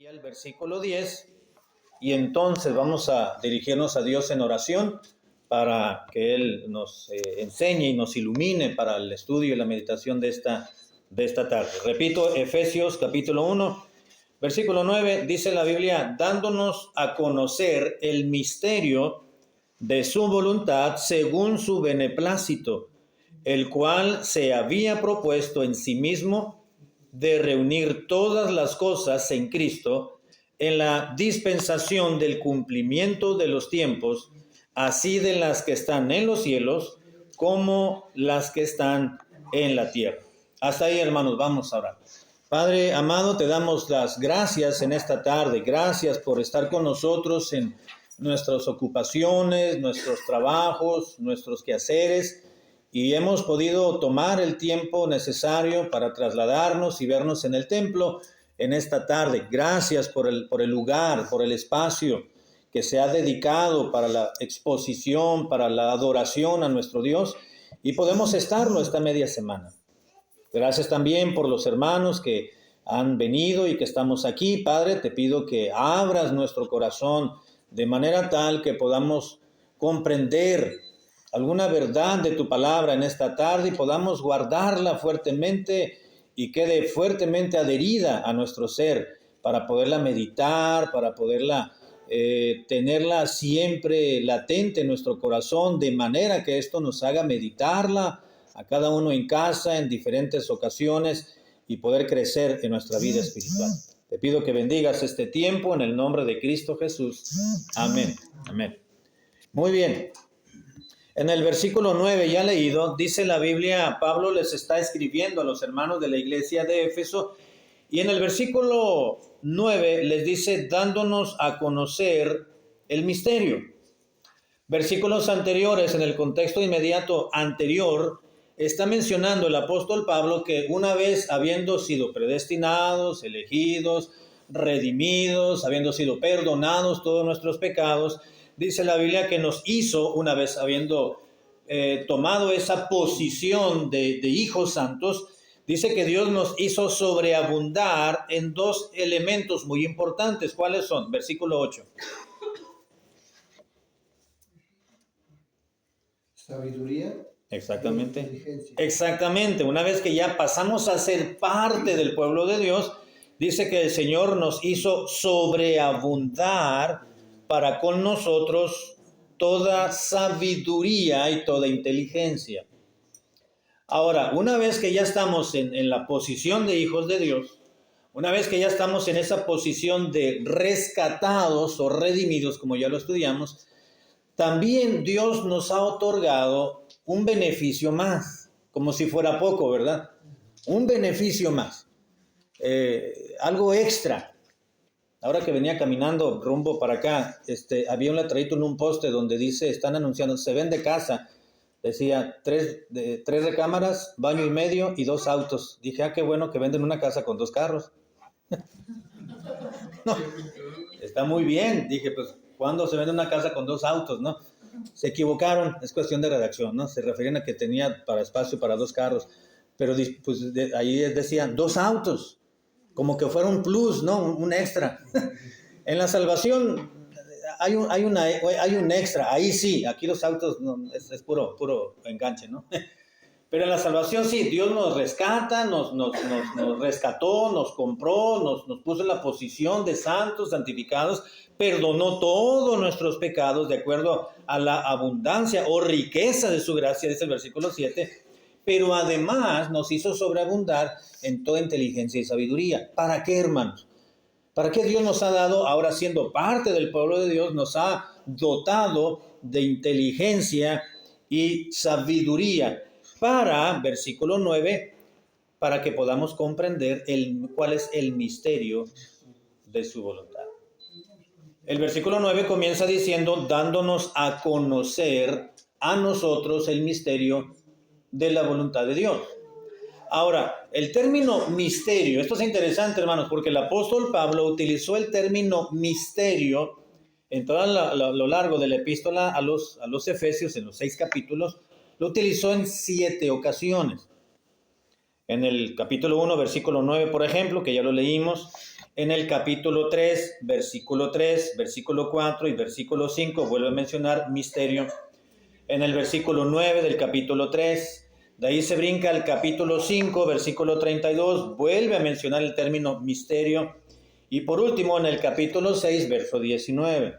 Y al versículo 10, y entonces vamos a dirigirnos a Dios en oración para que Él nos enseñe y nos ilumine para el estudio y la meditación de esta tarde. Repito, Efesios capítulo 1, versículo 9, dice la Biblia, dándonos a conocer el misterio de su voluntad según su beneplácito, el cual se había propuesto en sí mismo de reunir todas las cosas en Cristo en la dispensación del cumplimiento de los tiempos, así de las que están en los cielos como las que están en la tierra. Hasta ahí, hermanos, vamos a orar. Padre amado, te damos las gracias en esta tarde. Gracias por estar con nosotros en nuestras ocupaciones, nuestros trabajos, nuestros quehaceres, y hemos podido tomar el tiempo necesario para trasladarnos y vernos en el templo en esta tarde. Gracias por el lugar, por el espacio que se ha dedicado para la exposición, para la adoración a nuestro Dios, y podemos estarlo esta media semana. Gracias también por los hermanos que han venido y que estamos aquí. Padre, te pido que abras nuestro corazón de manera tal que podamos comprender alguna verdad de tu palabra en esta tarde y podamos guardarla fuertemente y quede fuertemente adherida a nuestro ser para poderla meditar, para poderla tenerla siempre latente en nuestro corazón, de manera que esto nos haga meditarla a cada uno en casa, en diferentes ocasiones, y poder crecer en nuestra vida espiritual. Te pido que bendigas este tiempo en el nombre de Cristo Jesús. Amén. Amén. Muy bien. En el versículo 9 ya leído, dice la Biblia, Pablo les está escribiendo a los hermanos de la iglesia de Éfeso, y en el versículo 9 les dice, dándonos a conocer el misterio. Versículos anteriores, en el contexto inmediato anterior, está mencionando el apóstol Pablo que una vez habiendo sido predestinados, elegidos, redimidos, habiendo sido perdonados todos nuestros pecados, dice la Biblia que nos hizo, una vez habiendo tomado esa posición de hijos santos, dice que Dios nos hizo sobreabundar en dos elementos muy importantes. ¿Cuáles son? Versículo 8. Sabiduría. Exactamente. Exactamente. Una vez que ya pasamos a ser parte del pueblo de Dios, dice que el Señor nos hizo sobreabundar para con nosotros toda sabiduría y toda inteligencia. Ahora, una vez que ya estamos en la posición de hijos de Dios, una vez que ya estamos en esa posición de rescatados o redimidos, como ya lo estudiamos, también Dios nos ha otorgado un beneficio más, como si fuera poco, ¿verdad? Un beneficio más, algo extra. Ahora que venía caminando rumbo para acá, había un letrerito en un poste donde dice, están anunciando, se vende casa. Decía, tres recámaras, baño y medio y 2 autos. Dije, qué bueno que venden una casa con 2 carros. No, está muy bien. Dije, pues, ¿cuándo se vende una casa con 2 autos, no? Se equivocaron, es cuestión de redacción, ¿no? Se referían a que tenía para espacio para 2 carros. Pero pues, ahí decían, 2 autos. Como que fuera un plus, ¿no? Un extra. En la salvación hay un extra. Ahí sí, aquí los autos no, es puro enganche, ¿no? Pero en la salvación sí, Dios nos rescata, nos rescató, nos compró, nos puso en la posición de santos, santificados, perdonó todos nuestros pecados de acuerdo a la abundancia o riqueza de su gracia, dice el versículo 7, pero además nos hizo sobreabundar en toda inteligencia y sabiduría. ¿Para qué, hermanos? ¿Para qué Dios nos ha dado, ahora siendo parte del pueblo de Dios, nos ha dotado de inteligencia y sabiduría? Para, versículo 9, para que podamos comprender cuál es el misterio de su voluntad. El versículo 9 comienza diciendo, dándonos a conocer a nosotros el misterio de la voluntad de Dios. Ahora, el término misterio, esto es interesante, hermanos, porque el apóstol Pablo utilizó el término misterio en todo lo largo de la epístola a los Efesios, en los 6 capítulos, lo utilizó en 7 ocasiones. En el capítulo 1, versículo 9, por ejemplo, que ya lo leímos, En el capítulo 3, versículo 4 y versículo 5 vuelve a mencionar misterio. En el versículo 9 del capítulo 3, de ahí se brinca al capítulo 5, versículo 32, vuelve a mencionar el término misterio. Y por último, en el capítulo 6, verso 19.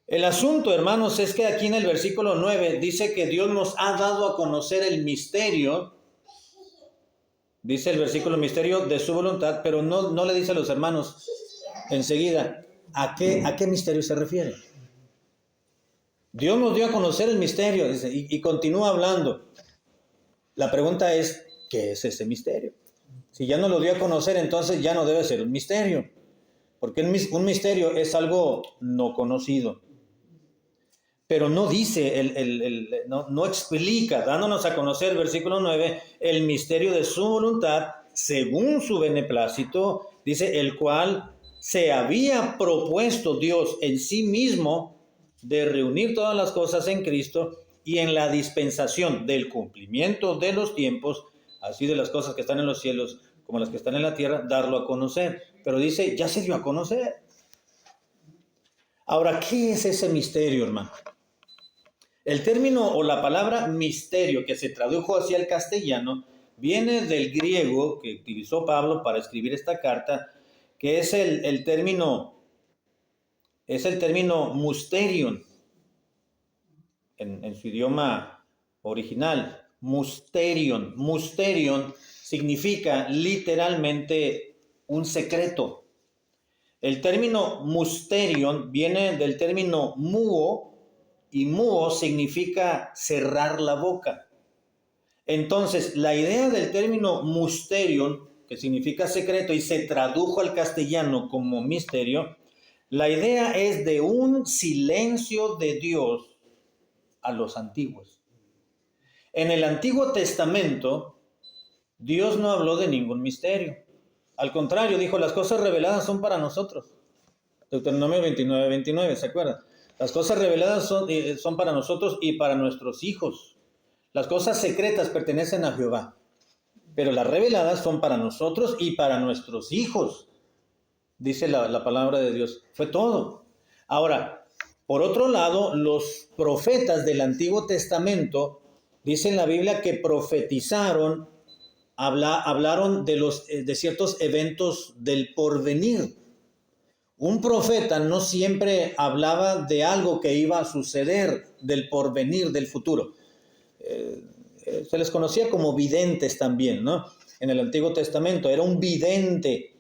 El asunto, hermanos, es que aquí en el versículo 9 dice que Dios nos ha dado a conocer el misterio. Dice el versículo misterio de su voluntad, pero no le dice a los hermanos enseguida a qué misterio se refiere. Dios nos dio a conocer el misterio, dice, y continúa hablando. La pregunta es, ¿qué es ese misterio? Si ya nos lo dio a conocer, entonces ya no debe ser un misterio, porque un misterio es algo no conocido. Pero no dice, no explica, dándonos a conocer el versículo 9, el misterio de su voluntad, según su beneplácito, dice, el cual se había propuesto Dios en sí mismo de reunir todas las cosas en Cristo y en la dispensación del cumplimiento de los tiempos, así de las cosas que están en los cielos como las que están en la tierra, darlo a conocer. Pero dice, ya se dio a conocer. Ahora, ¿qué es ese misterio, hermano? El término o la palabra misterio que se tradujo hacia el castellano viene del griego que utilizó Pablo para escribir esta carta, que es el término mysterion en su idioma original. Mysterion. Mysterion significa literalmente un secreto. El término mysterion viene del término muo, y muo significa cerrar la boca. Entonces, la idea del término mysterion, que significa secreto y se tradujo al castellano como misterio, la idea es de un silencio de Dios a los antiguos. En el Antiguo Testamento, Dios no habló de ningún misterio. Al contrario, dijo, las cosas reveladas son para nosotros. Deuteronomio 29, ¿se acuerdan? Las cosas reveladas son para nosotros y para nuestros hijos. Las cosas secretas pertenecen a Jehová, pero las reveladas son para nosotros y para nuestros hijos, dice la palabra de Dios. Fue todo. Ahora, por otro lado, los profetas del Antiguo Testamento, dice en la Biblia que profetizaron, hablaron de ciertos eventos del porvenir. Un profeta no siempre hablaba de algo que iba a suceder, del porvenir, del futuro. Se les conocía como videntes también, ¿no? En el Antiguo Testamento era un vidente,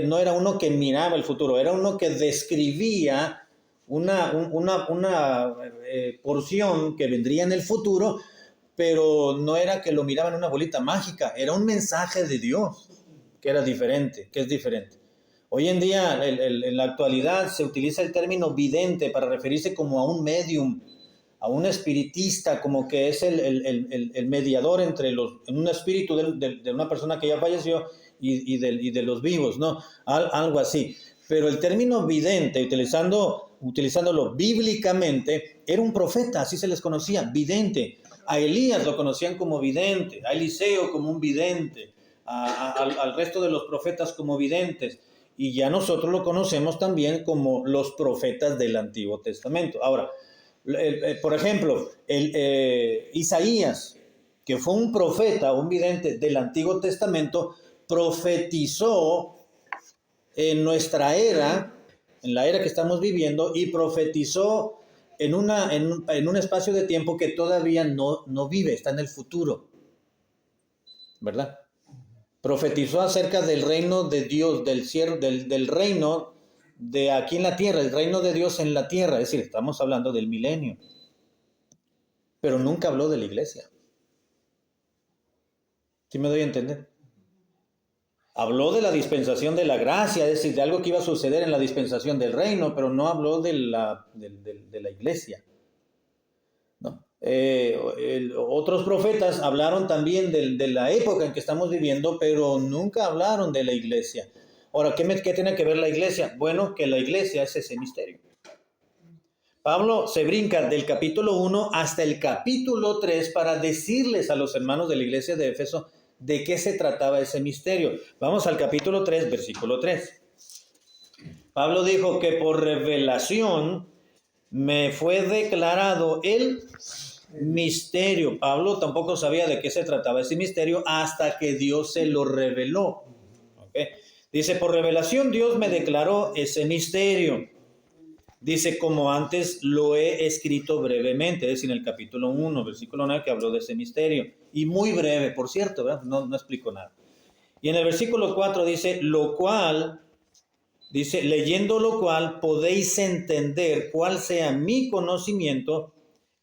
no era uno que miraba el futuro, era uno que describía una porción que vendría en el futuro, pero no era que lo miraba en una bolita mágica, era un mensaje de Dios, que era diferente, que es diferente. Hoy en día, en la actualidad, se utiliza el término vidente para referirse como a un medium, a un espiritista, como que es el mediador entre un espíritu de una persona que ya falleció y de los vivos, ¿no? Algo así. Pero el término vidente, utilizándolo bíblicamente, era un profeta, así se les conocía, vidente. A Elías lo conocían como vidente, a Eliseo como un vidente, al resto de los profetas como videntes. Y ya nosotros lo conocemos también como los profetas del Antiguo Testamento. Ahora, por ejemplo, Isaías, que fue un profeta, un vidente del Antiguo Testamento, profetizó en nuestra era, en la era que estamos viviendo, y profetizó en un espacio de tiempo que todavía no vive, está en el futuro, ¿verdad? Profetizó acerca del reino de Dios, del reino de aquí en la tierra, el reino de Dios en la tierra, es decir, estamos hablando del milenio. Pero nunca habló de la iglesia. ¿Sí me doy a entender? Habló de la dispensación de la gracia, es decir, de algo que iba a suceder en la dispensación del reino, pero no habló de la iglesia. ¿No? Otros profetas hablaron también de la época en que estamos viviendo, pero nunca hablaron de la iglesia. Ahora, ¿qué tiene que ver la iglesia? Bueno, que la iglesia es ese misterio. Pablo se brinca del capítulo 1 hasta el capítulo 3 para decirles a los hermanos de la iglesia de Éfeso de qué se trataba ese misterio. Vamos al capítulo 3, versículo 3. Pablo dijo que por revelación me fue declarado el misterio. Pablo tampoco sabía de qué se trataba ese misterio hasta que Dios se lo reveló. ¿Okay? Dice, por revelación Dios me declaró ese misterio. Dice, como antes lo he escrito brevemente, es decir, en el capítulo 1, versículo 9, que habló de ese misterio. Y muy breve, por cierto, ¿verdad? No explico nada. Y en el versículo 4 dice, lo cual, dice, leyendo lo cual podéis entender cuál sea mi conocimiento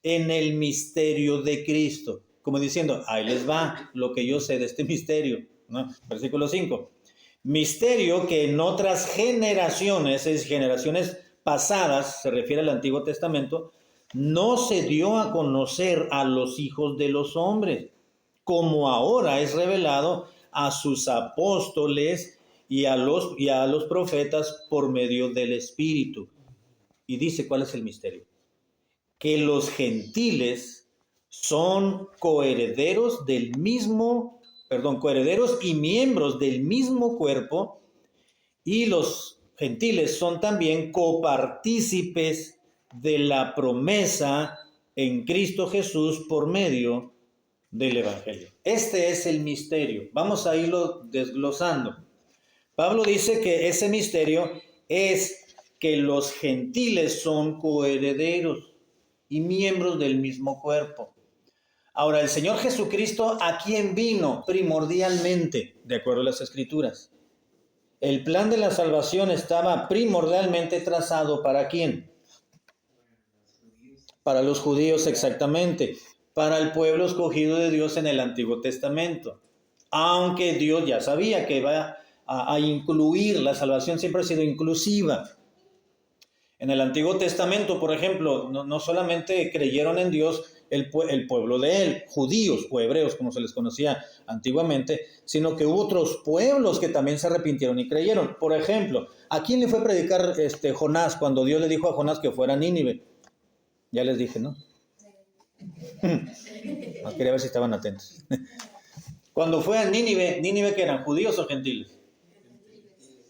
en el misterio de Cristo. Como diciendo, ahí les va lo que yo sé de este misterio, ¿no? Versículo 5. Misterio que en otras generaciones, es generaciones pasadas, se refiere al Antiguo Testamento, no se dio a conocer a los hijos de los hombres, como ahora es revelado a sus apóstoles y a los profetas por medio del Espíritu. Y dice, ¿cuál es el misterio? Que los gentiles son coherederos y miembros del mismo cuerpo, y los gentiles son también copartícipes de la promesa en Cristo Jesús por medio del Evangelio. Este es el misterio. Vamos a irlo desglosando. Pablo dice que ese misterio es que los gentiles son coherederos y miembros del mismo cuerpo. Ahora, el Señor Jesucristo, ¿a quién vino primordialmente, de acuerdo a las Escrituras? El plan de la salvación estaba primordialmente trazado ¿para quién? Para los judíos, exactamente. Para el pueblo escogido de Dios en el Antiguo Testamento. Aunque Dios ya sabía que iba a incluir, la salvación siempre ha sido inclusiva. En el Antiguo Testamento, por ejemplo, no solamente creyeron en Dios el pueblo de él, judíos o hebreos, como se les conocía antiguamente, sino que hubo otros pueblos que también se arrepintieron y creyeron. Por ejemplo, ¿a quién le fue a predicar Jonás cuando Dios le dijo a Jonás que fuera a Nínive? Ya les dije, ¿no? Quería ver si estaban atentos. Cuando fue a Nínive, ¿Nínive qué eran? ¿Judíos o gentiles?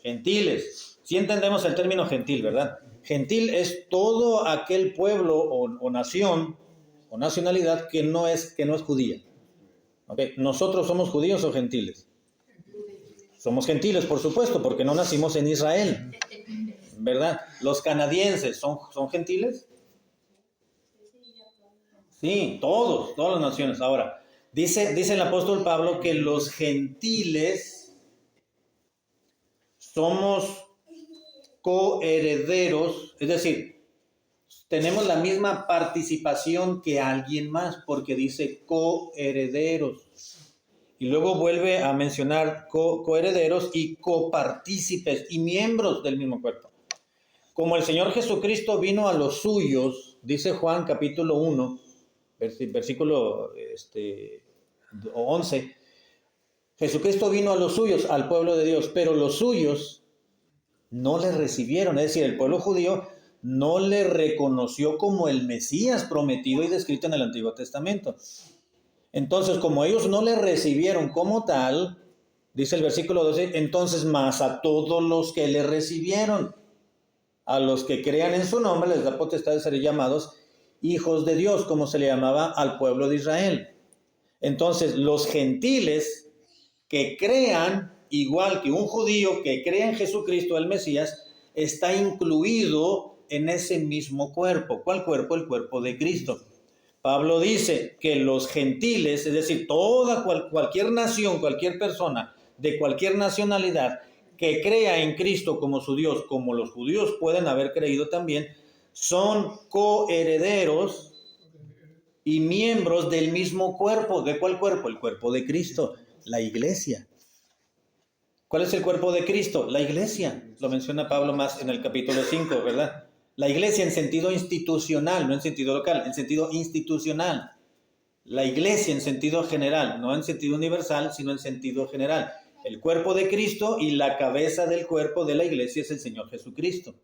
Gentiles. Sí entendemos el término gentil, ¿verdad? Gentil es todo aquel pueblo o nación o nacionalidad que no es judía. ¿Okay? ¿Nosotros somos judíos o gentiles? Somos gentiles, por supuesto, porque no nacimos en Israel, ¿verdad? ¿Los canadienses son gentiles? Sí, todas las naciones. Ahora, dice el apóstol Pablo que los gentiles somos coherederos, es decir, tenemos la misma participación que alguien más, porque dice coherederos. Y luego vuelve a mencionar coherederos y copartícipes y miembros del mismo cuerpo. Como el Señor Jesucristo vino a los suyos, dice Juan capítulo 1, versículo 11, Jesucristo vino a los suyos, al pueblo de Dios, pero los suyos no le recibieron, es decir, el pueblo judío no le reconoció como el Mesías prometido y descrito en el Antiguo Testamento. Entonces, como ellos no le recibieron como tal, dice el versículo 12, entonces más a todos los que le recibieron, a los que crean en su nombre, les da potestad de ser llamados hijos de Dios, como se le llamaba al pueblo de Israel. Entonces, los gentiles que crean, igual que un judío que cree en Jesucristo, el Mesías, está incluido en ese mismo cuerpo. ¿Cuál cuerpo? El cuerpo de Cristo. Pablo dice que los gentiles, es decir, cualquier nación, cualquier persona de cualquier nacionalidad que crea en Cristo como su Dios, como los judíos pueden haber creído también, son coherederos y miembros del mismo cuerpo. ¿De cuál cuerpo? El cuerpo de Cristo, la iglesia. ¿Cuál es el cuerpo de Cristo? La iglesia. Lo menciona Pablo más en el capítulo 5, ¿verdad? La iglesia en sentido institucional, no en sentido local, en sentido institucional. La iglesia en sentido general, no en sentido universal, sino en sentido general. El cuerpo de Cristo y la cabeza del cuerpo de la iglesia es el Señor Jesucristo.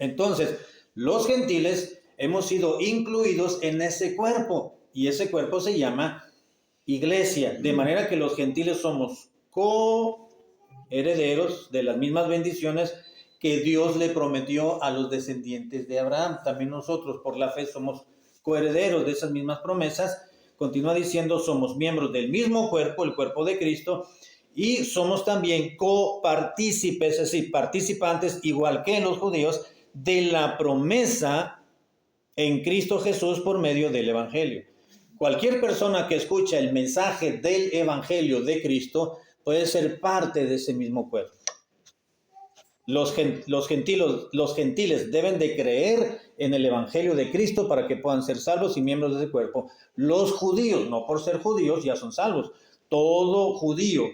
Entonces, los gentiles hemos sido incluidos en ese cuerpo y ese cuerpo se llama iglesia, de manera que los gentiles somos coherederos de las mismas bendiciones que Dios le prometió a los descendientes de Abraham. También nosotros por la fe somos coherederos de esas mismas promesas. Continúa diciendo, somos miembros del mismo cuerpo, el cuerpo de Cristo, y somos también copartícipes, es decir, participantes, igual que los judíos, de la promesa en Cristo Jesús por medio del Evangelio. Cualquier persona que escucha el mensaje del Evangelio de Cristo puede ser parte de ese mismo cuerpo. Los gentiles deben de creer en el Evangelio de Cristo para que puedan ser salvos y miembros de ese cuerpo. Los judíos, no por ser judíos, ya son salvos. Todo judío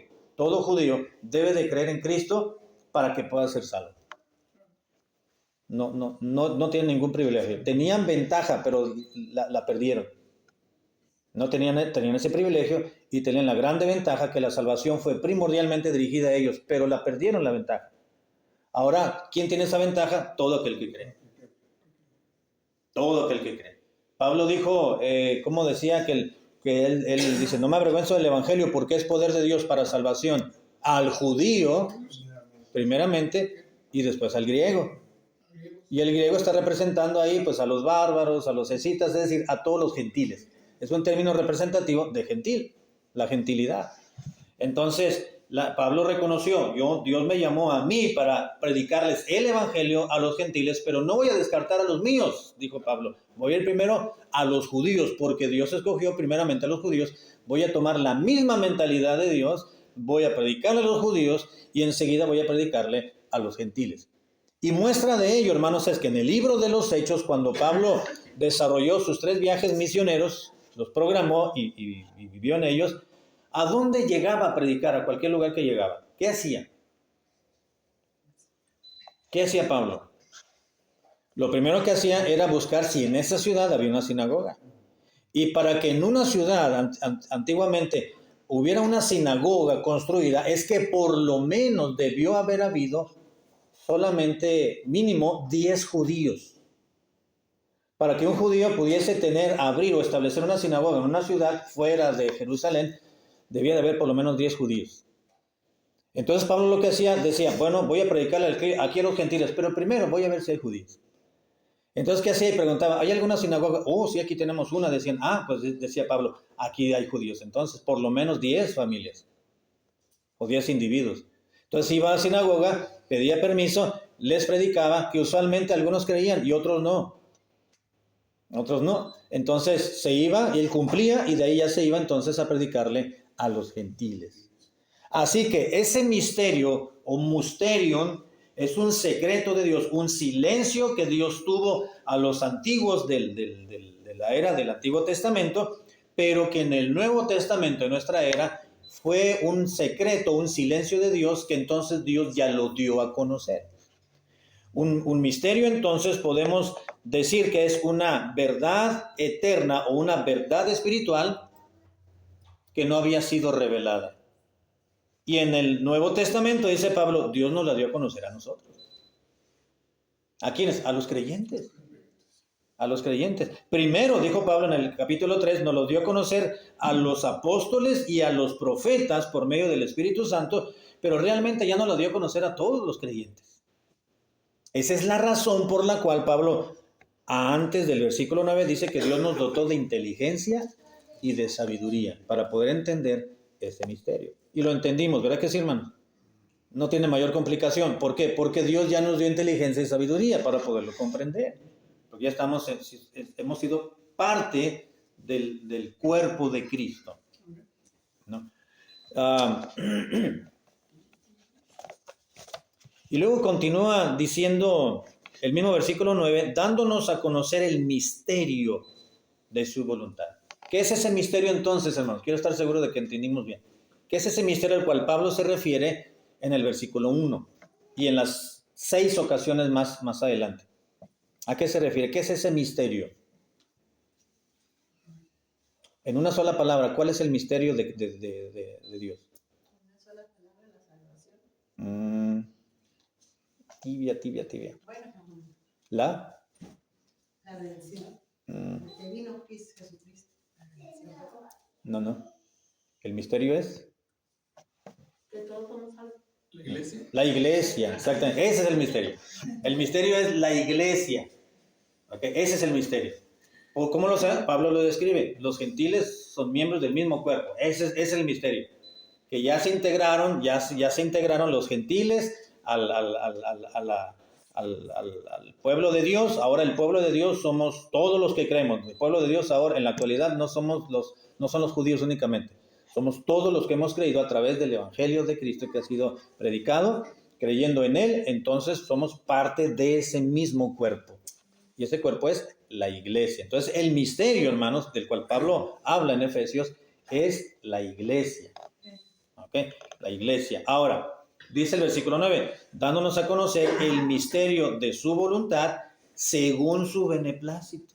debe de creer en Cristo para que pueda ser salvo. No tienen ningún privilegio. Tenían ventaja, pero la perdieron. No tenían ese privilegio y tenían la grande ventaja que la salvación fue primordialmente dirigida a ellos, pero la perdieron la ventaja. Ahora, ¿quién tiene esa ventaja? Todo aquel que cree. Todo aquel que cree. Pablo dijo, como decía, que él dice, no me avergüenzo del Evangelio porque es poder de Dios para salvación al judío, primeramente, y después al griego. Y el griego está representando ahí pues a los bárbaros, a los escitas, es decir, a todos los gentiles. Es un término representativo de gentil, la gentilidad. Entonces, Pablo reconoció, Dios me llamó a mí para predicarles el Evangelio a los gentiles, pero no voy a descartar a los míos, dijo Pablo. Voy a ir primero a los judíos, porque Dios escogió primeramente a los judíos. Voy a tomar la misma mentalidad de Dios, voy a predicarle a los judíos y enseguida voy a predicarle a los gentiles. Y muestra de ello, hermanos, es que en el libro de los Hechos, cuando Pablo desarrolló sus 3 viajes misioneros, los programó y vivió en ellos, ¿a dónde llegaba a predicar? A cualquier lugar que llegaba. ¿Qué hacía? ¿Qué hacía Pablo? Lo primero que hacía era buscar si en esa ciudad había una sinagoga. Y para que en una ciudad antiguamente hubiera una sinagoga construida, es que por lo menos debió haber habido solamente mínimo 10 judíos. Para que un judío pudiese abrir o establecer una sinagoga en una ciudad fuera de Jerusalén, debía de haber por lo menos 10 judíos. Entonces Pablo lo que hacía, decía, bueno, voy a predicarle aquí a los gentiles, pero primero voy a ver si hay judíos. Entonces, ¿qué hacía? Y preguntaba, ¿hay alguna sinagoga? Oh, sí, aquí tenemos una. Decían, pues decía Pablo, aquí hay judíos. Entonces, por lo menos 10 familias o 10 individuos. Entonces iba a la sinagoga, pedía permiso, les predicaba, que usualmente algunos creían y otros no. Otros no. Entonces se iba y él cumplía y de ahí ya se iba entonces a predicarle a los gentiles. Así que ese misterio o mysterion es un secreto de Dios, un silencio que Dios tuvo a los antiguos de la era del Antiguo Testamento, pero que en el Nuevo Testamento, en nuestra era, fue un secreto, un silencio de Dios que entonces Dios ya lo dio a conocer. Un misterio, entonces, podemos decir que es una verdad eterna o una verdad espiritual que no había sido revelada. Y en el Nuevo Testamento, dice Pablo, Dios nos la dio a conocer a nosotros. ¿A quiénes? A los creyentes. A los creyentes. Primero, dijo Pablo en el capítulo 3, nos lo dio a conocer a los apóstoles y a los profetas por medio del Espíritu Santo, pero realmente ya nos lo dio a conocer a todos los creyentes. Esa es la razón por la cual Pablo, antes del versículo 9, dice que Dios nos dotó de inteligencia y de sabiduría para poder entender este misterio. Y lo entendimos, ¿verdad que sí, hermano? No tiene mayor complicación. ¿Por qué? Porque Dios ya nos dio inteligencia y sabiduría para poderlo comprender. Porque ya hemos sido parte del cuerpo de Cristo, ¿no? Y luego continúa diciendo el mismo versículo 9, dándonos a conocer el misterio de su voluntad. ¿Qué es ese misterio entonces, hermanos? Quiero estar seguro de que entendimos bien. ¿Qué es ese misterio al cual Pablo se refiere en el versículo 1 y en las 6 ocasiones más adelante? ¿A qué se refiere? ¿Qué es ese misterio? En una sola palabra, ¿cuál es el misterio de Dios? Una sola palabra, la salvación. Tibia. Bueno, La redención. Que vino Jesucristo. La redención. No. ¿El misterio es? Que todos somos algo. La iglesia. La iglesia, exactamente. Ese es el misterio. El misterio es la iglesia. ¿Okay? Ese es el misterio. ¿O cómo lo sabe? Pablo lo describe. Los gentiles son miembros del mismo cuerpo. Ese es el misterio. Que ya se integraron los gentiles al pueblo de Dios. Ahora el pueblo de Dios somos todos los que creemos. El pueblo de Dios ahora en la actualidad no son los judíos únicamente. Somos todos los que hemos creído a través del evangelio de Cristo que ha sido predicado, creyendo en él, entonces somos parte de ese mismo cuerpo. Y ese cuerpo es la iglesia. Entonces el misterio, hermanos, del cual Pablo habla en Efesios, es la iglesia. ¿Okay? La iglesia. Ahora, dice el versículo 9, dándonos a conocer el misterio de su voluntad según su beneplácito.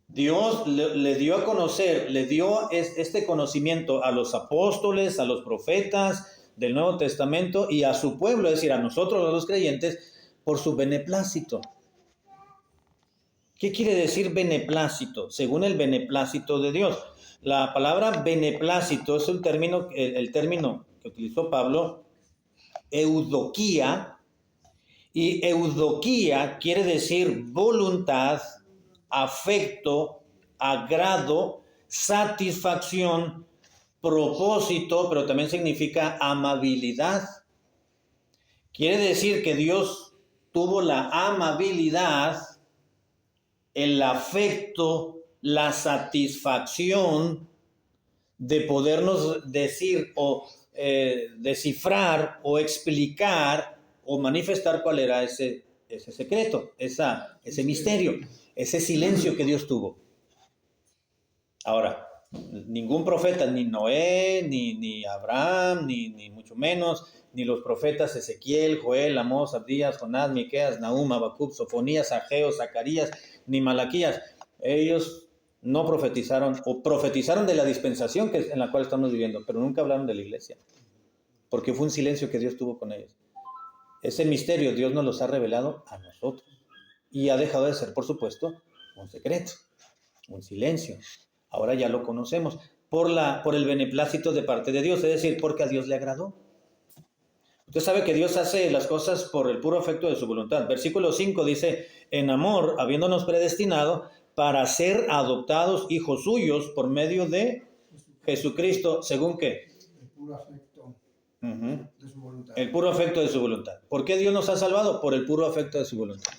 Dios le dio a conocer, le dio este conocimiento a los apóstoles, a los profetas del Nuevo Testamento y a su pueblo, es decir, a nosotros los creyentes, por su beneplácito. ¿Qué quiere decir beneplácito? Según el beneplácito de Dios. La palabra beneplácito es el término que utilizó Pablo, eudoquía, y eudoquía quiere decir voluntad, afecto, agrado, satisfacción, propósito, pero también significa amabilidad. Quiere decir que Dios tuvo la amabilidad, el afecto, la satisfacción de podernos decir o descifrar o explicar o manifestar cuál era ese secreto, ese misterio, ese silencio que Dios tuvo. Ahora, ningún profeta, ni Noé, ni Abraham, ni mucho menos, ni los profetas Ezequiel, Joel, Amós, Abdías, Jonás, Miqueas, Nahum, Habacuc, Sofonías, Ageo, Zacarías, ni Malaquías, ellos no profetizaron o profetizaron de la dispensación en la cual estamos viviendo, pero nunca hablaron de la iglesia, porque fue un silencio que Dios tuvo con ellos. Ese misterio Dios nos los ha revelado a nosotros y ha dejado de ser, por supuesto, un secreto, un silencio. Ahora ya lo conocemos por el beneplácito de parte de Dios, es decir, porque a Dios le agradó. Usted sabe que Dios hace las cosas por el puro afecto de su voluntad. Versículo 5 dice, en amor, habiéndonos predestinado para ser adoptados hijos suyos por medio de Jesucristo, ¿según qué? El puro afecto de su voluntad. El puro afecto de su voluntad. ¿Por qué Dios nos ha salvado? Por el puro afecto de su voluntad.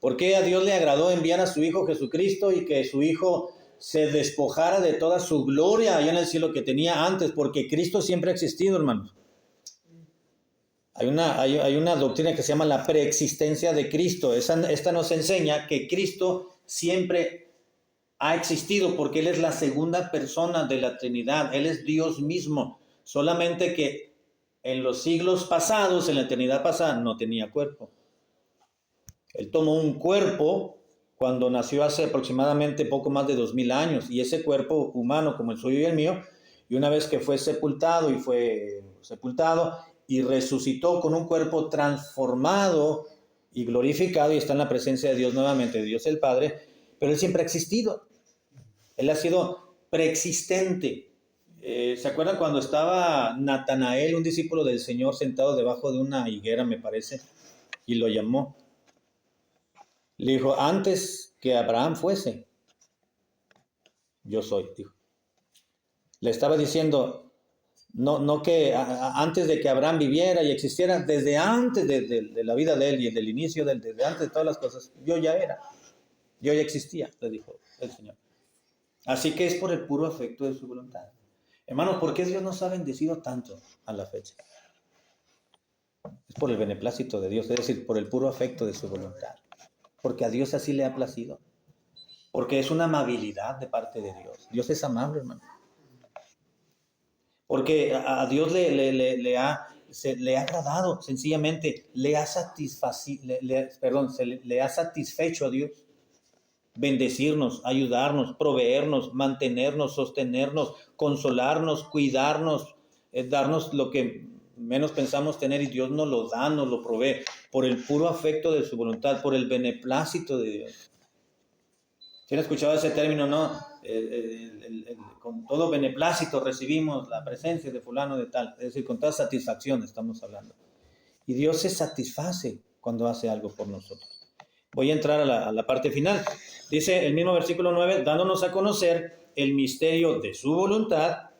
¿Por qué a Dios le agradó enviar a su Hijo Jesucristo y que su Hijo se despojara de toda su gloria allá en el cielo que tenía antes? Porque Cristo siempre ha existido, hermanos. Hay una doctrina que se llama la preexistencia de Cristo. Esta nos enseña que Cristo siempre ha existido porque Él es la segunda persona de la Trinidad. Él es Dios mismo. Solamente que en los siglos pasados, en la eternidad pasada, no tenía cuerpo. Él tomó un cuerpo cuando nació hace aproximadamente poco más de 2000 años. Y ese cuerpo humano como el suyo y el mío, y una vez que fue sepultado y resucitó con un cuerpo transformado y glorificado y está en la presencia de Dios nuevamente, de Dios el Padre, pero Él siempre ha existido. Él ha sido preexistente. ¿Se acuerdan cuando estaba Natanael, un discípulo del Señor, sentado debajo de una higuera, me parece, y lo llamó? Le dijo, antes que Abraham fuese, yo soy, dijo. Le estaba diciendo, no que antes de que Abraham viviera y existiera, desde antes de la vida de él y del inicio, desde antes de todas las cosas, yo ya existía, le dijo el Señor. Así que es por el puro afecto de su voluntad. Hermanos, ¿por qué Dios nos ha bendecido tanto a la fecha? Es por el beneplácito de Dios, es decir, por el puro afecto de su voluntad. Porque a Dios así le ha placido. Porque es una amabilidad de parte de Dios. Dios es amable, hermano. Porque a Dios le ha agradado, sencillamente, le ha satisfecho a Dios. Bendecirnos, ayudarnos, proveernos, mantenernos, sostenernos, consolarnos, cuidarnos, darnos lo que menos pensamos tener y Dios nos lo da, nos lo provee por el puro afecto de su voluntad, por el beneplácito de Dios. ¿Sí han escuchado ese término, no? Con todo beneplácito recibimos la presencia de fulano de tal. Es decir, con toda satisfacción estamos hablando. Y Dios se satisface cuando hace algo por nosotros. Voy a entrar a la parte final. Dice el mismo versículo 9, dándonos a conocer el misterio de su voluntad,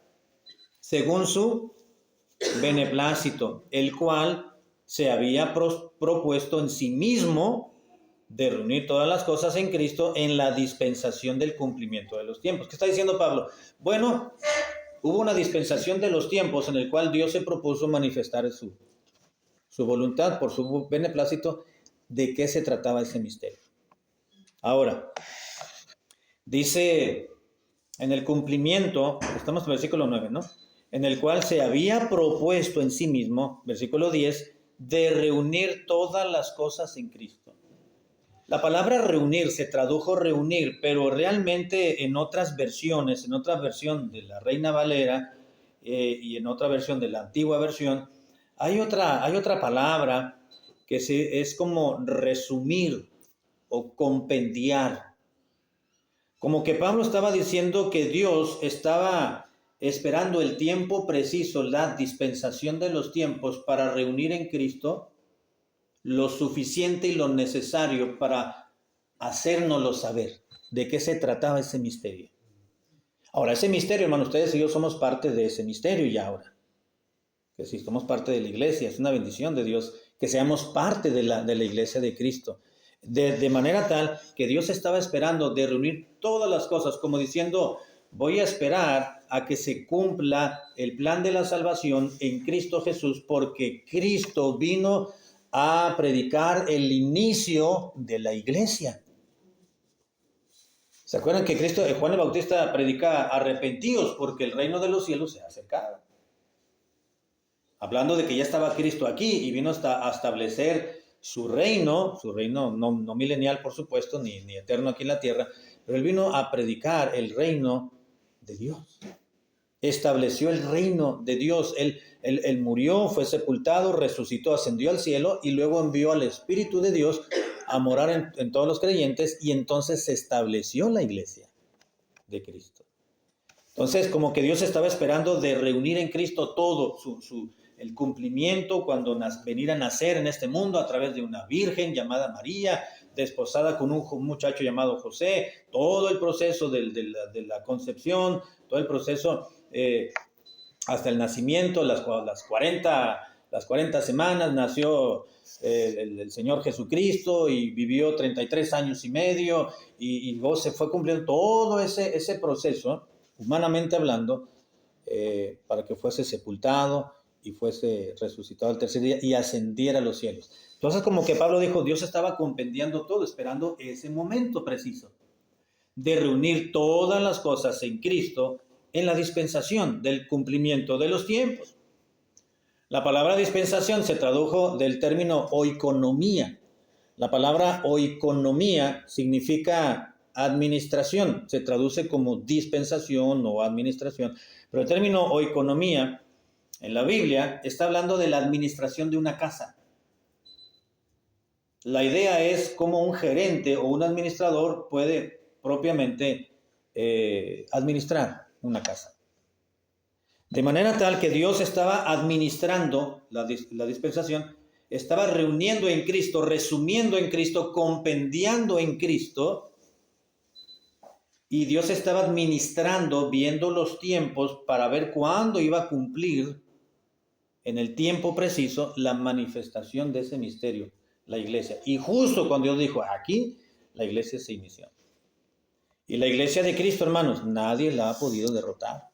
según su beneplácito, el cual se había propuesto en sí mismo de reunir todas las cosas en Cristo en la dispensación del cumplimiento de los tiempos. ¿Qué está diciendo Pablo? Bueno, hubo una dispensación de los tiempos en el cual Dios se propuso manifestar su voluntad por su beneplácito. ¿De qué se trataba ese misterio? Ahora, dice en el cumplimiento, estamos en el versículo 9, ¿no? En el cual se había propuesto en sí mismo, versículo 10, de reunir todas las cosas en Cristo. La palabra reunir se tradujo reunir, pero realmente en otras versiones, en otra versión de la Reina Valera y en otra versión de la antigua versión, hay otra palabra que es como resumir o compendiar. Como que Pablo estaba diciendo que Dios estaba esperando el tiempo preciso, la dispensación de los tiempos para reunir en Cristo lo suficiente y lo necesario para hacérnoslo saber de qué se trataba ese misterio. Ahora, ese misterio, hermano, ustedes y yo somos parte de ese misterio ya ahora. Que si somos parte de la iglesia, es una bendición de Dios que seamos parte de la iglesia de Cristo. De manera tal que Dios estaba esperando de reunir todas las cosas, como diciendo, voy a esperar a que se cumpla el plan de la salvación en Cristo Jesús, porque Cristo vino a predicar el inicio de la iglesia. ¿Se acuerdan que Juan el Bautista predica arrepentíos porque el reino de los cielos se ha acercado? Hablando de que ya estaba Cristo aquí y vino a establecer su reino no milenial, por supuesto, ni eterno aquí en la tierra, pero él vino a predicar el reino de Dios. Estableció el reino de Dios. Él murió, fue sepultado, resucitó, ascendió al cielo y luego envió al Espíritu de Dios a morar en todos los creyentes y entonces se estableció la iglesia de Cristo. Entonces, como que Dios estaba esperando de reunir en Cristo todo el cumplimiento cuando venir a nacer en este mundo a través de una virgen llamada María, desposada con un muchacho llamado José, todo el proceso de la concepción, todo el proceso hasta el nacimiento, las 40 semanas nació el Señor Jesucristo y vivió 33 años y medio y luego se fue cumpliendo todo ese proceso, humanamente hablando, para que fuese sepultado y fuese resucitado al tercer día y ascendiera a los cielos. Entonces, como que Pablo dijo, Dios estaba compendiando todo, esperando ese momento preciso de reunir todas las cosas en Cristo en la dispensación del cumplimiento de los tiempos. La palabra dispensación se tradujo del término oikonomía. La palabra oikonomía significa administración, se traduce como dispensación o administración, pero el término oikonomía en la Biblia está hablando de la administración de una casa. La idea es cómo un gerente o un administrador puede propiamente administrar una casa. De manera tal que Dios estaba administrando la dispensación, estaba reuniendo en Cristo, resumiendo en Cristo, compendiando en Cristo, y Dios estaba administrando, viendo los tiempos para ver cuándo iba a cumplir en el tiempo preciso la manifestación de ese misterio, la iglesia. Y justo cuando Dios dijo, aquí la iglesia se inició. Y la iglesia de Cristo, hermanos, nadie la ha podido derrotar.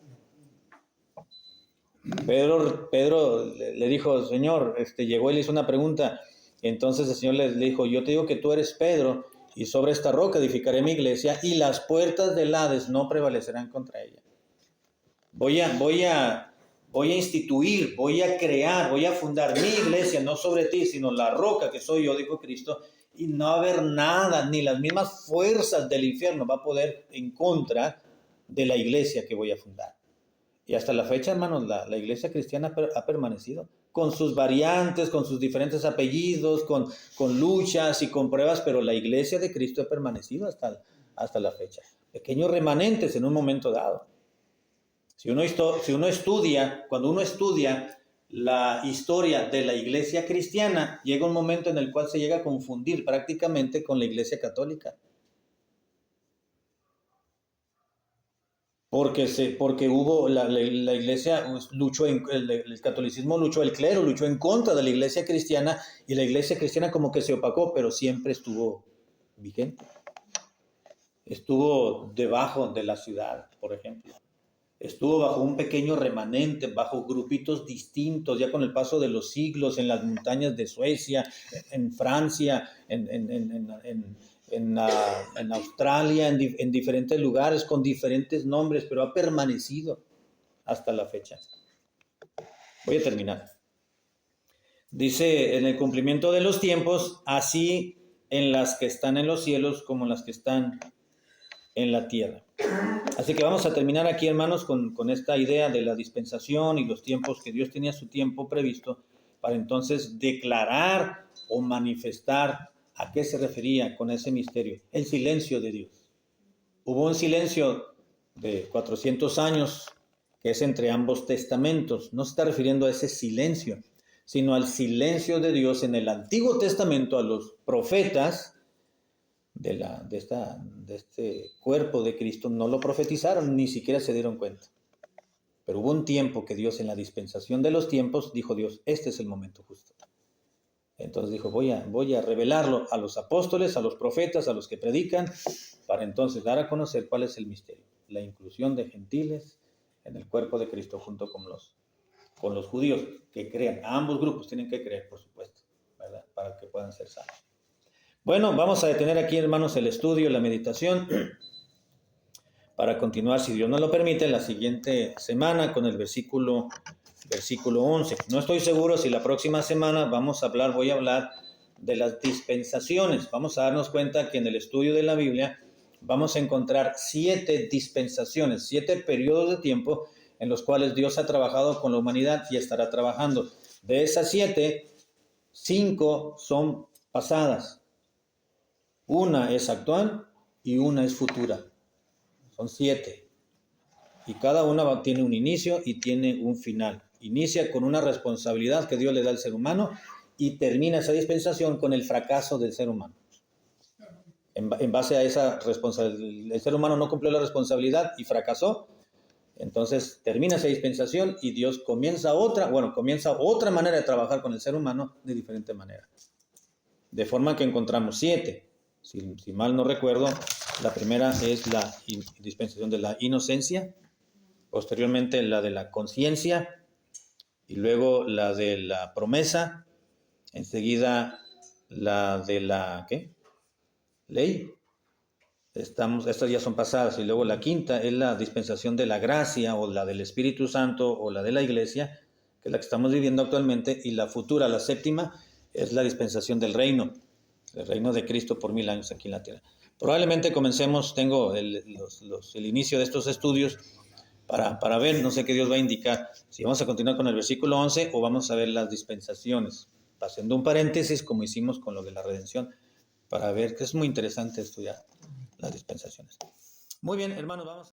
Pedro le dijo, Señor, llegó y le hizo una pregunta. Entonces el Señor le dijo, yo te digo que tú eres Pedro, y sobre esta roca edificaré mi iglesia, y las puertas del Hades no prevalecerán contra ella. Voy a instituir, voy a crear, voy a fundar mi iglesia, no sobre ti, sino la roca que soy yo, dijo Cristo, y no va a haber nada, ni las mismas fuerzas del infierno va a poder en contra de la iglesia que voy a fundar. Y hasta la fecha, hermanos, la iglesia cristiana ha permanecido, con sus variantes, con sus diferentes apellidos, con luchas y con pruebas, pero la iglesia de Cristo ha permanecido hasta la fecha. Pequeños remanentes en un momento dado. Cuando uno estudia la historia de la iglesia cristiana, llega un momento en el cual se llega a confundir prácticamente con la iglesia católica. Porque hubo la iglesia luchó, el catolicismo luchó, el clero luchó en contra de la iglesia cristiana, y la iglesia cristiana como que se opacó, pero siempre estuvo vigente. Estuvo debajo de la ciudad, por ejemplo. Estuvo bajo un pequeño remanente, bajo grupitos distintos, ya con el paso de los siglos, en las montañas de Suecia, en Francia, en Australia, en diferentes lugares, con diferentes nombres, pero ha permanecido hasta la fecha. Voy a terminar. Dice, en el cumplimiento de los tiempos, así en las que están en los cielos como en las que están en la tierra. Así que vamos a terminar aquí, hermanos, con esta idea de la dispensación y los tiempos, que Dios tenía su tiempo previsto para entonces declarar o manifestar a qué se refería con ese misterio. El silencio de Dios. Hubo un silencio de 400 años que es entre ambos testamentos. No se está refiriendo a ese silencio, sino al silencio de Dios en el Antiguo Testamento a los profetas de este cuerpo de Cristo. No lo profetizaron, ni siquiera se dieron cuenta. Pero hubo un tiempo que Dios, en la dispensación de los tiempos, dijo Dios, este es el momento justo. Entonces dijo, voy a revelarlo a los apóstoles, a los profetas, a los que predican, para entonces dar a conocer cuál es el misterio. La inclusión de gentiles en el cuerpo de Cristo junto con los judíos que crean. A ambos grupos tienen que creer, por supuesto, ¿verdad? Para que puedan ser salvos. Bueno, vamos a detener aquí, hermanos, el estudio, la meditación, para continuar, si Dios nos lo permite, la siguiente semana con el versículo 11. No estoy seguro si la próxima semana voy a hablar de las dispensaciones. Vamos a darnos cuenta que en el estudio de la Biblia vamos a encontrar 7 dispensaciones, 7 periodos de tiempo en los cuales Dios ha trabajado con la humanidad y estará trabajando. De esas 7, 5 son pasadas. Una es actual y una es futura. Son 7. Y cada una tiene un inicio y tiene un final. Inicia con una responsabilidad que Dios le da al ser humano y termina esa dispensación con el fracaso del ser humano. En base a esa responsabilidad, el ser humano no cumplió la responsabilidad y fracasó. Entonces termina esa dispensación y Dios comienza otra manera de trabajar con el ser humano de diferente manera. De forma que encontramos 7. Si mal no recuerdo, la primera es la dispensación de la inocencia, posteriormente la de la conciencia, y luego la de la promesa, enseguida la de la ley. Estas ya son pasadas, y luego la quinta es la dispensación de la gracia, o la del Espíritu Santo, o la de la iglesia, que es la que estamos viviendo actualmente, y la futura, la séptima, es la dispensación del reino. El reino de Cristo por 1000 años aquí en la tierra. Probablemente tengo el inicio de estos estudios para ver, no sé qué Dios va a indicar, si vamos a continuar con el versículo 11 o vamos a ver las dispensaciones, haciendo un paréntesis como hicimos con lo de la redención, para ver que es muy interesante estudiar las dispensaciones. Muy bien, hermanos, vamos.